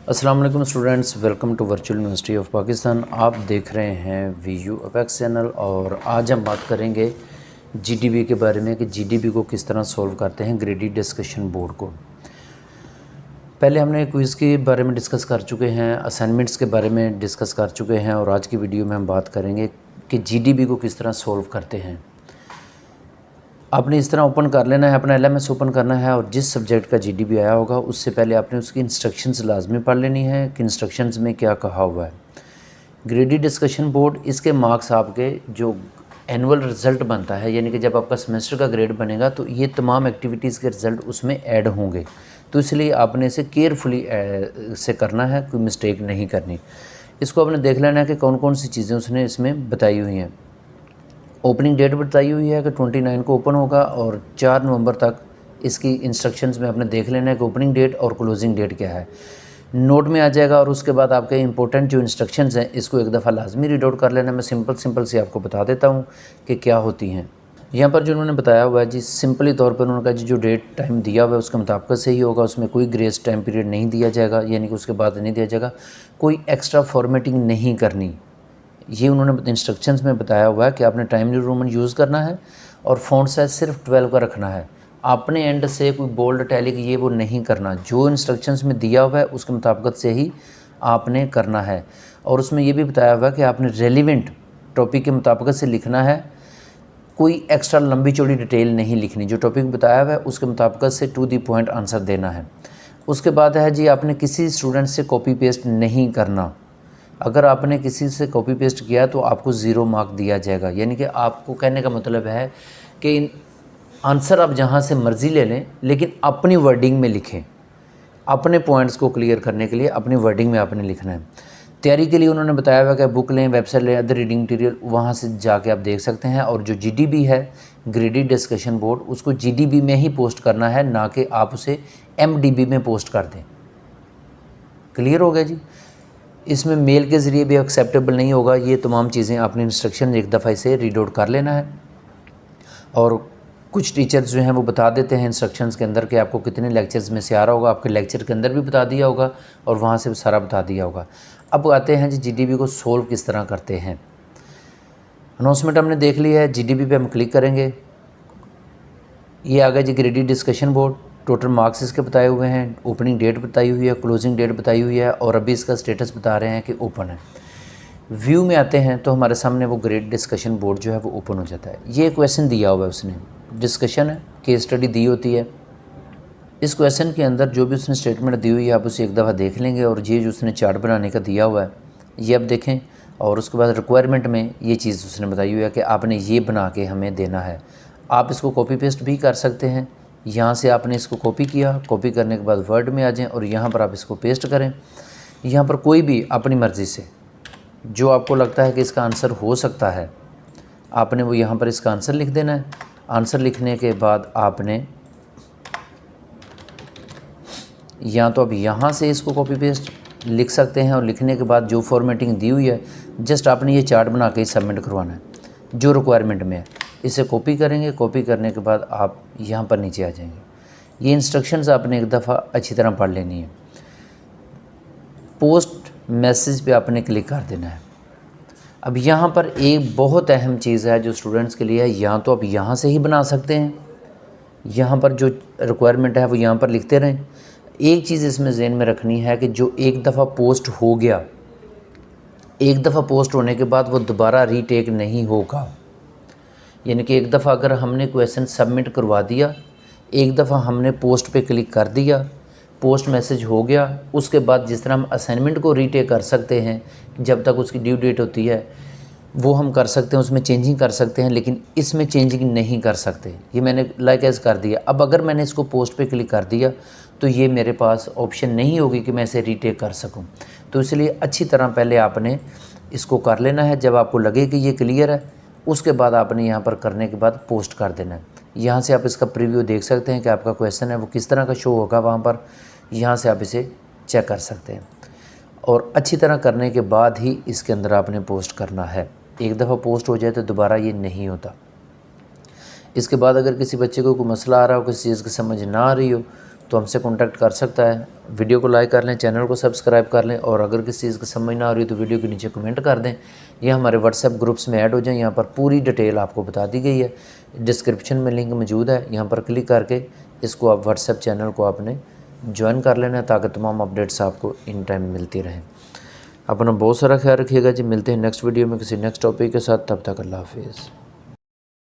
अस्सलाम वालेकुम students, welcome to virtual university of Pakistan. आप देख रहे हैं वीयू अपेक्स चैनल और आज हम बात करेंगे जीडीबी के बारे में कि जीडीबी को किस तरह सॉल्व करते हैं ग्रेडेड डिस्कशन बोर्ड को। पहले हमने क्विज़ के बारे में डिस्कस कर चुके हैं, असाइनमेंट्स के बारे में डिस्कस कर चुके हैं और आज की वीडियो में हम बात करेंगे कि जीडीबी को किस तरह सॉल्व करते हैं। आपने इस तरह ओपन कर लेना है, अपना एलएमएस ओपन करना है और जिस सब्जेक्ट का जीडीबी आया होगा उससे पहले आपने उसकी इंस्ट्रक्शंस लाजमी पढ़ लेनी है कि इंस्ट्रक्शंस में क्या कहा हुआ है। ग्रेडेड डिस्कशन बोर्ड, इसके मार्क्स आपके जो एनुअल रिज़ल्ट बनता है, यानी कि जब आपका सेमेस्टर का ग्रेड बनेगा तो ये तमाम एक्टिविटीज़ के रिज़ल्ट उसमें ऐड होंगे, तो इसलिए आपने इसे केयरफुली से करना है, कोई मिस्टेक नहीं करनी। इसको आपने देख लेना है कि कौन कौन सी चीज़ें उसने इसमें बताई हुई हैं। ओपनिंग डेट बताई हुई है कि 29 को ओपन होगा और 4 नवंबर तक इसकी इंस्ट्रक्शंस में आपने देख लेना है कि ओपनिंग डेट और क्लोजिंग डेट क्या है, नोट में आ जाएगा। और उसके बाद आपके इंपॉर्टेंट जो इंस्ट्रक्शंस हैं इसको एक दफ़ा लाजमी रीड आउट कर लेना। मैं सिंपल सी आपको बता देता हूँ कि क्या होती हैं। यहाँ पर जो उन्होंने बताया हुआ है जी, सिंपली तौर पर उन्होंने कहा जी जो डेट टाइम दिया हुआ है उसके मुताबिक से ही होगा, उसमें कोई ग्रेस टाइम पीरियड नहीं दिया जाएगा, यानी कि उसके बाद नहीं दिया जाएगा, कोई एक्स्ट्रा फॉर्मेटिंग नहीं करनी। ये उन्होंने इंस्ट्रक्शंस में बताया हुआ है कि आपने टाइम न्यू रोमन यूज़ करना है और फ़ॉन्ट साइज़ सिर्फ 12 का रखना है। आपने एंड से कोई बोल्ड टैलिक ये वो नहीं करना, जो इंस्ट्रक्शंस में दिया हुआ है उसके मुताबिक से ही आपने करना है। और उसमें ये भी बताया हुआ है कि आपने रेलिवेंट टॉपिक के मुताबिक से लिखना है, कोई एक्स्ट्रा लंबी चौड़ी डिटेल नहीं लिखनी, जो टॉपिक बताया हुआ है उसके मुताबिक से टू दी पॉइंट आंसर देना है। उसके बाद है जी, आपने किसी स्टूडेंट से कॉपी पेस्ट नहीं करना। अगर आपने किसी से कॉपी पेस्ट किया तो आपको 0 मार्क दिया जाएगा, यानी कि आपको कहने का मतलब है कि आंसर आप जहाँ से मर्ज़ी ले लें लेकिन अपनी वर्डिंग में लिखें। अपने पॉइंट्स को क्लियर करने के लिए अपनी वर्डिंग में आपने लिखना है। तैयारी के लिए उन्होंने बताया हुआ कि बुक लें, वेबसाइट लें, अदर रीडिंग मटीरियल वहाँ से जाके आप देख सकते हैं। और जो जीडीबी है ग्रेडेड डिस्कशन बोर्ड, उसको जीडीबी में ही पोस्ट करना है, ना कि आप उसे एमडीबी में पोस्ट कर दें। क्लियर हो गया जी। इसमें मेल के ज़रिए भी एक्सेप्टेबल नहीं होगा। ये तमाम चीज़ें आपने इंस्ट्रक्शन एक दफ़ा इसे रीड आउट कर लेना है। और कुछ टीचर्स जो हैं वो बता देते हैं इंस्ट्रक्शंस के अंदर कि आपको कितने लेक्चर्स में से आ रहा होगा, आपके लेक्चर के अंदर भी बता दिया होगा और वहाँ से भी सारा बता दिया होगा। अब आते हैं जी जीडीबी को सोल्व किस तरह करते हैं। अनाउंसमेंट हमने देख लिया है, जीडीबी पे हम क्लिक करेंगे। ये आ गया जी graded discussion board. Total marks इसके बताए हुए हैं, ओपनिंग डेट बताई हुई है, क्लोजिंग डेट बताई हुई है और अभी इसका स्टेटस बता रहे हैं कि ओपन है। व्यू में आते हैं तो हमारे सामने वो ग्रेड डिस्कशन बोर्ड जो है वो ओपन हो जाता है। ये क्वेश्चन दिया हुआ है, उसने डिस्कशन है, केस स्टडी दी होती है। इस क्वेश्चन के अंदर जो भी उसने स्टेटमेंट दी हुई है आप उसे एक दफ़ा देख लेंगे। और ये जो उसने चार्ट बनाने का दिया हुआ है ये अब देखें। और उसके बाद रिक्वायरमेंट में ये चीज़ उसने बताई हुई है कि आपने ये बना के हमें देना है। आप इसको कॉपी पेस्ट भी कर सकते हैं। यहाँ से आपने इसको कॉपी किया, कॉपी करने के बाद वर्ड में आ जाएं और यहाँ पर आप इसको पेस्ट करें। यहाँ पर कोई भी अपनी मर्ज़ी से जो आपको लगता है कि इसका आंसर हो सकता है, आपने वो यहाँ पर इसका आंसर लिख देना है। आंसर लिखने के बाद आपने या तो अब यहाँ से इसको कॉपी पेस्ट लिख सकते हैं और लिखने के बाद जो फॉर्मेटिंग दी हुई है जस्ट आपने ये चार्ट बना के सबमिट करवाना है जो रिक्वायरमेंट में है। इसे कॉपी करेंगे, कॉपी करने के बाद आप यहाँ पर नीचे आ जाएंगे। ये इंस्ट्रक्शंस आपने एक दफ़ा अच्छी तरह पढ़ लेनी है। पोस्ट मैसेज पे आपने क्लिक कर देना है। अब यहाँ पर एक बहुत अहम चीज़ है जो स्टूडेंट्स के लिए है, या तो आप यहाँ से ही बना सकते हैं, यहाँ पर जो रिक्वायरमेंट है वो यहाँ पर लिखते रहें। एक चीज़ इसमें ज़हन में रखनी है कि जो एक दफ़ा पोस्ट हो गया, एक दफ़ा पोस्ट होने के बाद वो दोबारा रीटेक नहीं होगा। यानी कि एक दफ़ा अगर हमने क्वेश्चन सबमिट करवा दिया, एक दफ़ा हमने पोस्ट पे क्लिक कर दिया, पोस्ट मैसेज हो गया, उसके बाद जिस तरह हम असाइनमेंट को रीटेक कर सकते हैं जब तक उसकी ड्यू डेट होती है वो हम कर सकते हैं, उसमें चेंजिंग कर सकते हैं, लेकिन इसमें चेंजिंग नहीं कर सकते। ये मैंने लाइक एज कर दिया। अब अगर मैंने इसको पोस्ट पे क्लिक कर दिया तो ये मेरे पास ऑप्शन नहीं होगी कि मैं इसे रीटेक कर सकूं। तो इसलिए अच्छी तरह पहले आपने इसको कर लेना है। जब आपको लगे कि ये क्लियर है उसके बाद आपने यहाँ पर करने के बाद पोस्ट कर देना है। यहाँ से आप इसका प्रीव्यू देख सकते हैं कि आपका क्वेश्चन है वो किस तरह का शो होगा वहाँ पर। यहाँ से आप इसे चेक कर सकते हैं और अच्छी तरह करने के बाद ही इसके अंदर आपने पोस्ट करना है। एक दफ़ा पोस्ट हो जाए तो दोबारा ये नहीं होता। इसके बाद अगर किसी बच्चे को कोई मसला आ रहा हो, किसी चीज़ की समझ ना आ रही हो, तो हमसे कॉन्टैक्ट कर सकता है। वीडियो को लाइक कर लें, चैनल को सब्सक्राइब कर लें, और अगर किसी चीज़ की समझ ना आ रही तो वीडियो के नीचे कमेंट कर दें या हमारे व्हाट्सएप ग्रुप्स में ऐड हो जाएं। यहाँ पर पूरी डिटेल आपको बता दी गई है, डिस्क्रिप्शन में लिंक मौजूद है, यहाँ पर क्लिक करके इसको आप व्हाट्सएप चैनल को आपने ज्वाइन कर लेना है ताकि तमाम अपडेट्स आपको इन टाइम मिलती रहें। अपना बहुत सारा ख्याल रखिएगा जी। मिलते हैं नेक्स्ट वीडियो में किसी नेक्स्ट टॉपिक के साथ। तब तक अल्लाह हाफिज़।